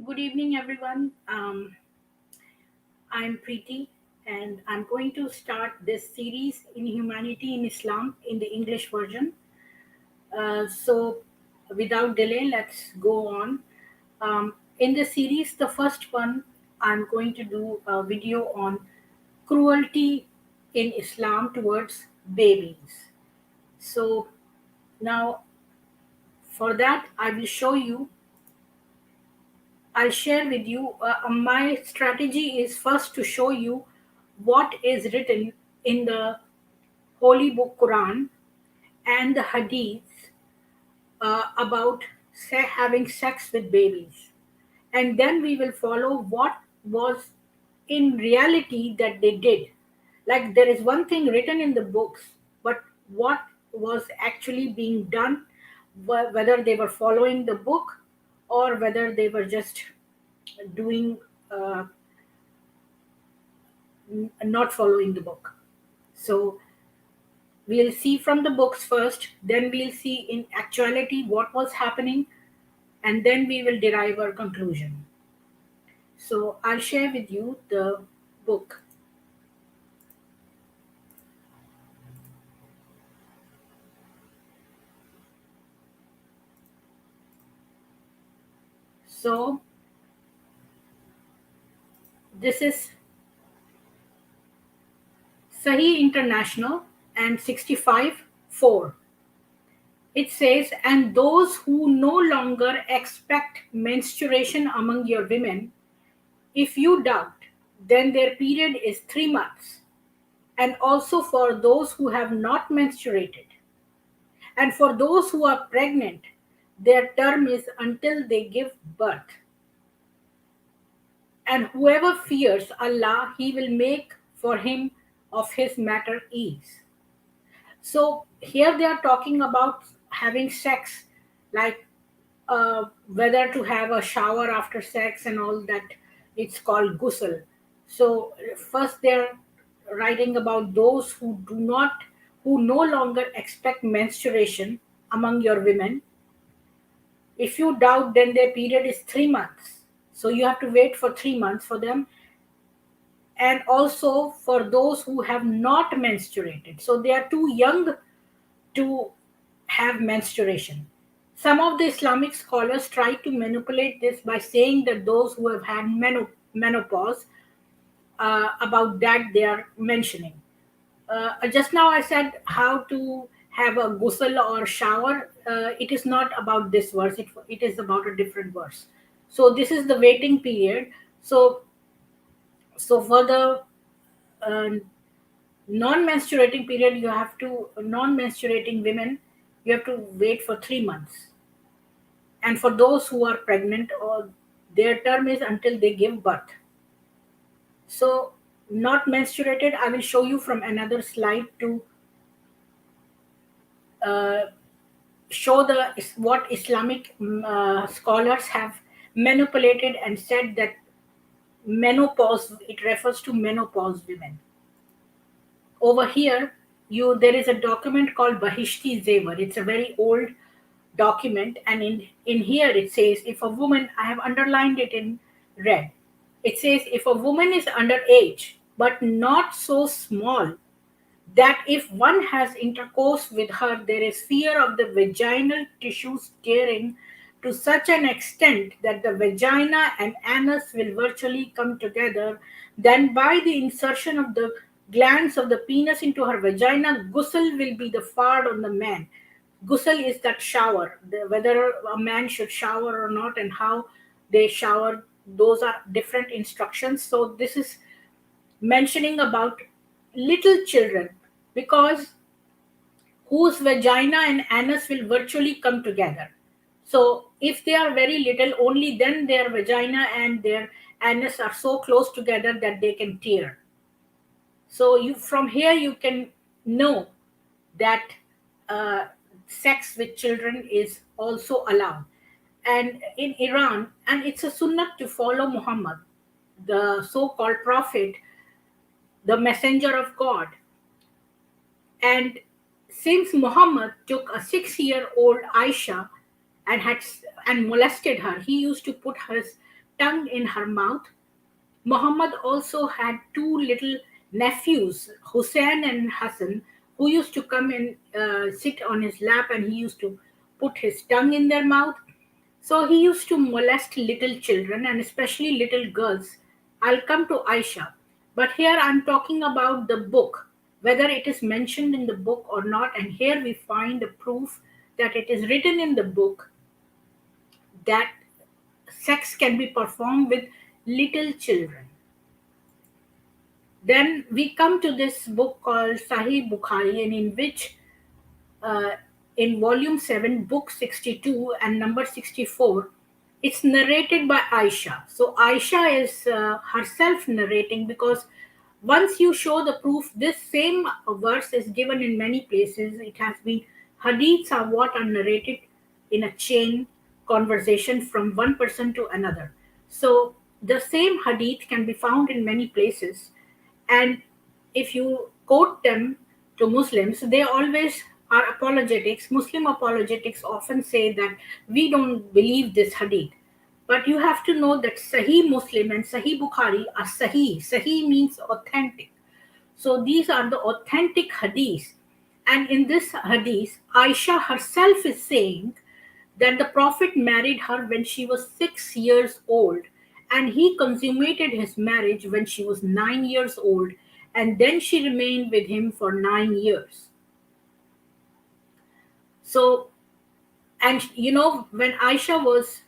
Good evening, everyone. I'm Preeti, and I'm going to start this series Inhumanity in Islam in the English version. Without delay, let's go on. In the series, the first one, I'm going to do a video on cruelty in Islam towards babies. So, now for that, I will show you I'll share with you. My strategy is first to show you what is written in the Holy Book Quran and the Hadith about having sex with babies. And then we will follow what was in reality that they did. Like there is one thing written in the books, but what was actually being done, whether they were following the book or whether they were just doing uh, not following the book. So we'll see from the books first, then we'll see in actuality what was happening, and then we will derive our conclusion. So I'll share with you the book. So this is Sahih International and 65 4. It says, and those who no longer expect menstruation among your women, if you doubt, then their period is 3 months, and also for those who have not menstruated. And for those who are pregnant, their term is until they give birth. And whoever fears Allah, He will make for him of his matter ease. So here they are talking about having sex, like whether to have a shower after sex and all that. It's called ghusl. So first they're writing about those who no longer expect menstruation among your women. If you doubt, then their period is 3 months. So you have to wait for 3 months for them, and also for those who have not menstruated. So they are too young to have menstruation. Some of the Islamic scholars try to manipulate this by saying that those who have had menopause, about that they are mentioning. Just now I said how to have a ghusl or shower. It is not about this verse, it is about a different verse. So this is the waiting period. So for the uh, non-menstruating period, you have to non-menstruating women, you have to wait for 3 months. And for those who are pregnant, or their term is until they give birth. So not menstruated, I will show you from another slide to uh, show the what Islamic scholars have manipulated and said that menopause, it refers to menopause women. Over here, you there is a document called Bahishti Zevar. It's a very old document, and in here it says, if a woman, I have underlined it in red. It says, if a woman is underage but not so small that if one has intercourse with her, there is fear of the vaginal tissues tearing to such an extent that the vagina and anus will virtually come together, then by the insertion of the glands of the penis into her vagina, ghusl will be the fard on the man. Ghusl is that shower, whether a man should shower or not, and how they shower. Those are different instructions. So this is mentioning about little children, because whose vagina and anus will virtually come together. So if they are very little, only then their vagina and their anus are so close together that they can tear. So you from here you can know that uh, sex with children is also allowed. And in Iran, and it's a sunnah to follow Muhammad, the so-called prophet, the messenger of God. And since Muhammad took a 6-year-old Aisha and had and molested her, he used to put his tongue in her mouth. Muhammad also had two little nephews, Hussein and Hassan, who used to come and sit on his lap, and he used to put his tongue in their mouth. So he used to molest little children and especially little girls. I'll come to Aisha. But here I'm talking about the book, whether it is mentioned in the book or not. And here we find the proof that it is written in the book that sex can be performed with little children. Then we come to this book called Sahih Bukhari, and in which uh, in volume 7, book 62 and number 64, it's narrated by Aisha. So Aisha is herself narrating, because once you show the proof, this same verse is given in many places. It has been, hadiths are what are narrated in a chain conversation from one person to another. So the same hadith can be found in many places, and if you quote them to Muslims, they always are apologetics. Muslim apologetics often say that we don't believe this hadith. But you have to know that Sahih Muslim and Sahih Bukhari are Sahih. Sahih means authentic. So these are the authentic hadiths. And in this hadith, Aisha herself is saying that the Prophet married her when she was 6 years old, and he consummated his marriage when she was 9 years old, and then she remained with him for 9 years. So, and when Aisha was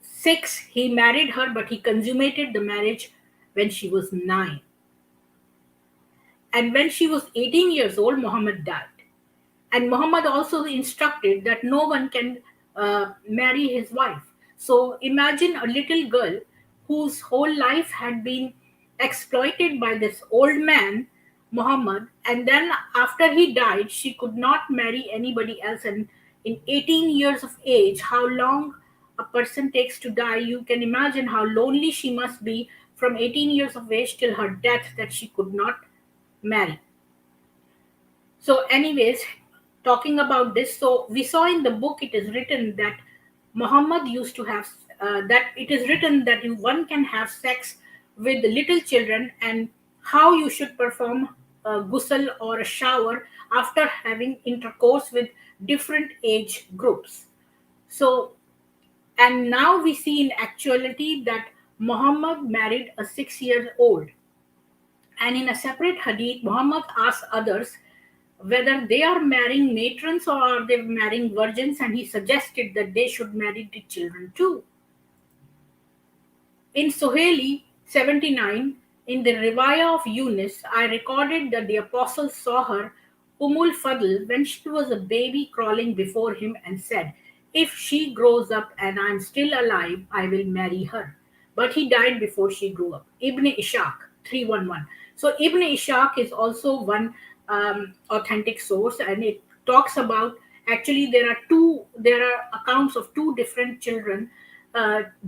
6, he married her, but he consummated the marriage when she was 9. And when she was 18 years old, Muhammad died. And Muhammad also instructed that no one can marry his wife. So imagine a little girl whose whole life had been exploited by this old man, Muhammad, and then after he died, she could not marry anybody else. And in 18 years of age, how long a person takes to die, you can imagine how lonely she must be from 18 years of age till her death, that she could not marry. So, anyways, talking about this, so we saw in the book it is written that Muhammad used to have, that it is written that one can have sex with little children, and how you should perform a ghusl or a shower after having intercourse with different age groups. So, and now we see in actuality that Muhammad married a 6 year old. And in a separate hadith, Muhammad asks others whether they are marrying matrons or are they marrying virgins, and he suggested that they should marry the children too. In Sohaili 79, in the Riwayah of Yunus, I recorded that the apostle saw her, Umul Fadl, when she was a baby crawling before him, and said, "If she grows up and I am still alive, I will marry her." But he died before she grew up. Ibn Ishaq 311. So Ibn Ishaq is also one authentic source, and it talks about, actually there are accounts of two different children,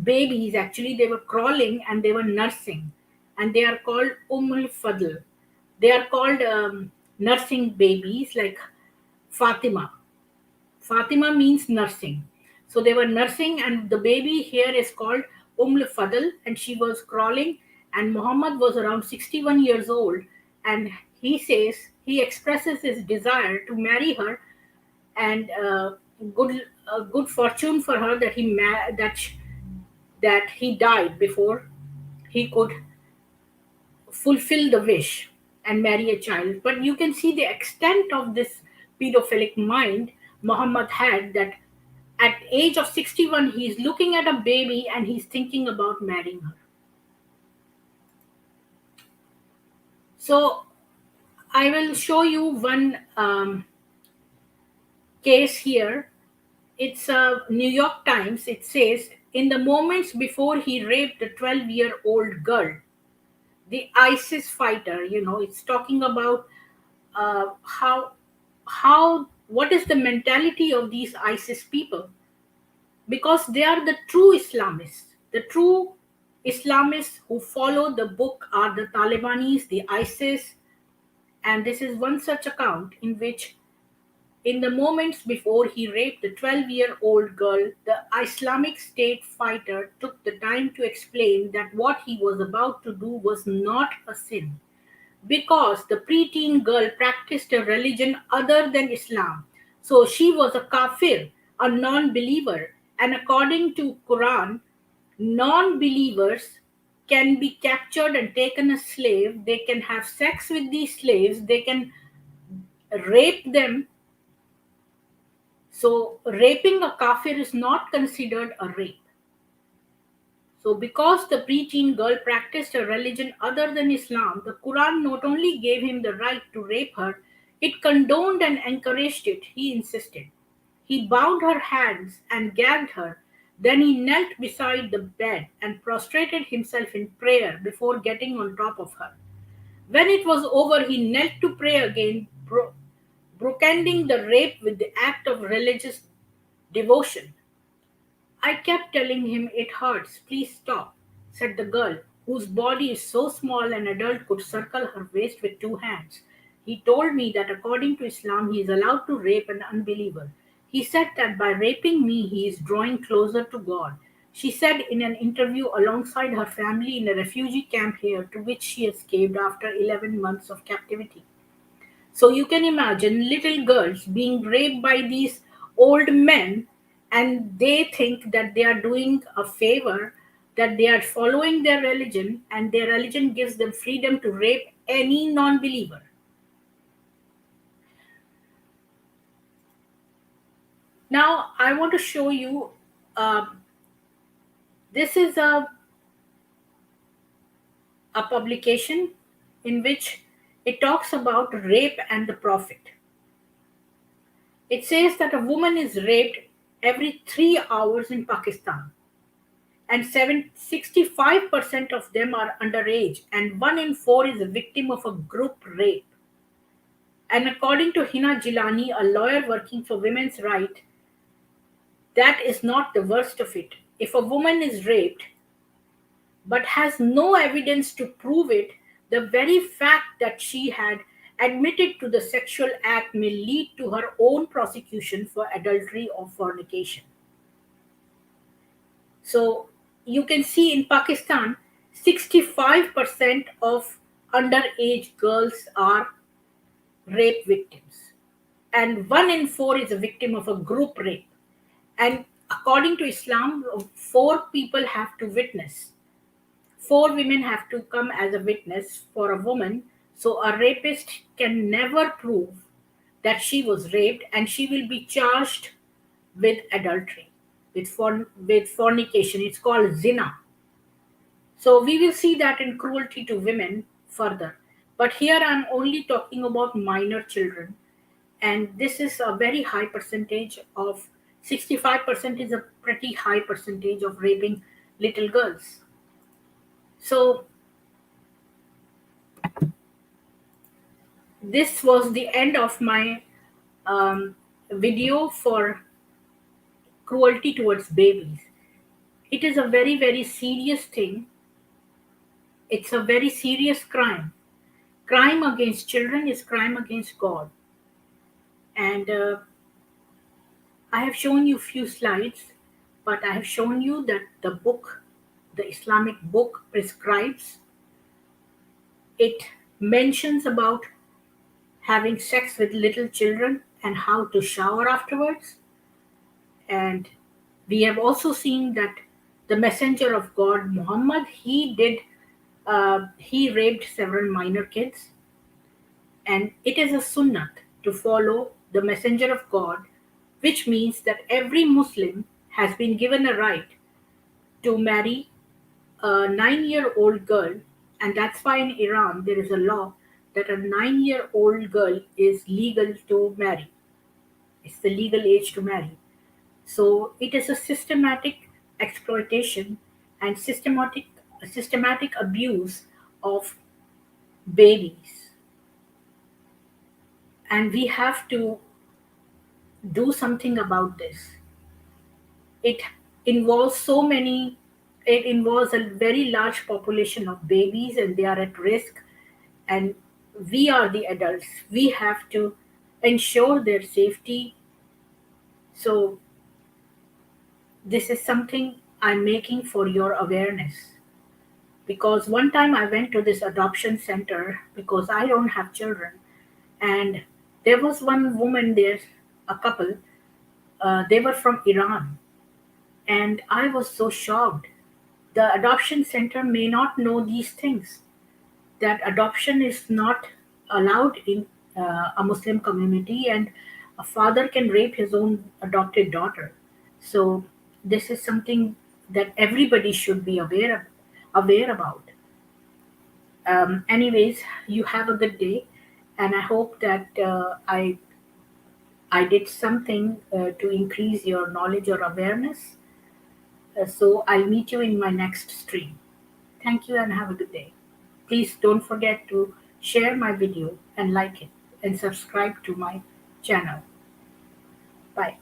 babies, actually they were crawling and they were nursing, and they are called Fadl. They are called nursing babies, like Fatima. Fatima means nursing. So they were nursing, and the baby here is called Fadl, and she was crawling, and Muhammad was around 61 years old, and he says he expresses his desire to marry her, and good fortune for her that that he died before he could fulfill the wish and marry a child. But you can see the extent of this pedophilic mind Muhammad had, that at age of 61 he's looking at a baby and he's thinking about marrying her. So I will show you one case here. It's a New York Times. It says, in the moments before he raped a 12-year-old girl, the ISIS fighter, it's talking about how what is the mentality of these ISIS people, because they are the true Islamists. The true Islamists who follow the book are the Talibanis, the ISIS, and this is one such account in which In the moments before he raped the 12-year-old girl, the Islamic State fighter took the time to explain that what he was about to do was not a sin because the preteen girl practiced a religion other than Islam. So she was a kafir, a non-believer, and according to Quran, non-believers can be captured and taken as slave. They can have sex with these slaves. They can rape them. So raping a kafir is not considered a rape. So, because the preteen girl practiced a religion other than Islam, the Quran not only gave him the right to rape her, it condoned and encouraged it, he insisted. He bound her hands and gagged her. Then he knelt beside the bed and prostrated himself in prayer before getting on top of her. When it was over, he knelt to pray again, bookending the rape with the act of religious devotion. I kept telling him it hurts. Please stop, said the girl, whose body is so small an adult could circle her waist with two hands. He told me that according to Islam, he is allowed to rape an unbeliever. He said that by raping me, he is drawing closer to God. She said in an interview alongside her family in a refugee camp here to which she escaped after 11 months of captivity. So you can imagine little girls being raped by these old men, and they think that they are doing a favor, that they are following their religion, and their religion gives them freedom to rape any non believer. Now, I want to show you uh, this is a publication in which it talks about rape and the prophet. It says that a woman is raped every 3 hours in Pakistan, and 65% of them are underage, and 1 in 4 is a victim of a group rape. And according to Hina Jilani, a lawyer working for women's rights, that is not the worst of it. If a woman is raped but has no evidence to prove it, the very fact that she had admitted to the sexual act may lead to her own prosecution for adultery or fornication. So you can see in Pakistan, 65% of underage girls are rape victims, and 1 in 4 is a victim of a group rape. And according to Islam, 4 people have to witness. 4 women have to come as a witness for a woman. So a rapist can never prove that she was raped, and she will be charged with adultery, with fornication. It's called zina. So we will see that in cruelty to women further. But here I'm only talking about minor children, and this is a very high percentage of 65% is a pretty high percentage of raping little girls. So this was the end of my video for cruelty towards babies. It is a very, very serious thing. It's a very serious crime. Crime against children is crime against God. And I have shown you few slides, but I have shown you that the book, the Islamic book, prescribes. It mentions about having sex with little children and how to shower afterwards. And we have also seen that the messenger of God, Muhammad, he raped several minor kids, and it is a sunnah to follow the messenger of God, which means that every Muslim has been given a right to marry a 9-year-old girl, and that's why in Iran there is a law that a 9-year-old girl is legal to marry. It's the legal age to marry. So it is a systematic exploitation and systematic abuse of babies, and we have to do something about this. It involves so many. It involves a very large population of babies, and they are at risk. And we are the adults. We have to ensure their safety. So this is something I'm making for your awareness. Because one time I went to this adoption center because I don't have children, and there was one woman there, a couple. They were from Iran, and I was so shocked. The adoption center may not know these things, that adoption is not allowed in a Muslim community, and a father can rape his own adopted daughter. So this is something that everybody should be aware about. Anyways, you have a good day, and I hope that I did something to increase your knowledge or awareness. So I'll meet you in my next stream. Thank you and have a good day. Please don't forget to share my video and like it and subscribe to my channel. Bye.